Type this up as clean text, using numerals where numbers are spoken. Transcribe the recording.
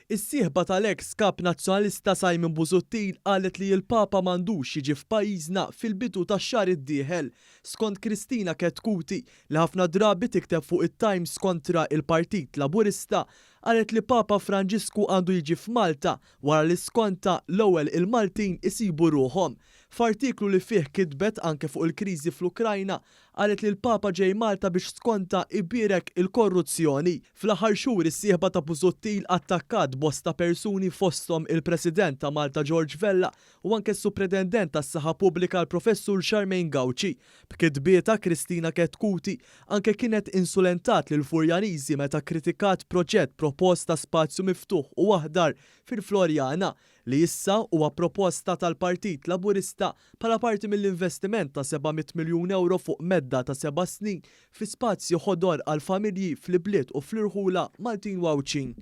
Is-sieħba tal-eks kap nazzjonalista Simon Busuttil qalet li l-Papa m'għandux jiġi f'pajjiżna fil-bidu tax-xahar id-dieħel. Skont Kristina Ketkuti li ħafna drabi tikteb fuq it-Times kontra il-Partit Laburista, qalet li Papa Franġisku għandu jiġi f'Malta wara li skonta l-ewwel il-Maltin isibu ruħhom. F'artiklu li fih kitbet anke fuq il-kriżi fl-Ukrajna, qalet li l-Papa ġej Malta biex skonta ibirek il-korruzzjoni. Fl-aħħar xhur is-sieħba ta' Busuttil attakkat bosta persuni fosthom il-President ta' Malta George Vella u anke s-Supretendent tas-Saħħa Pubblika l-Professur Charmaine Gauci. B'kitbieta Kristina Ketkuti anke kienet insulentat lil Furjaniżi meta kritikat proġett proposta spazju miftuħ u aħdar fil-Florjana li issa huwa proposta tal-Partit Laburista bħala parti mill-investiment ta' 700 miljun euro fuq medda ta' 7 snin fi spazju ħodor għal familji fl-bliet u fl-irħula Maltin Wawċin.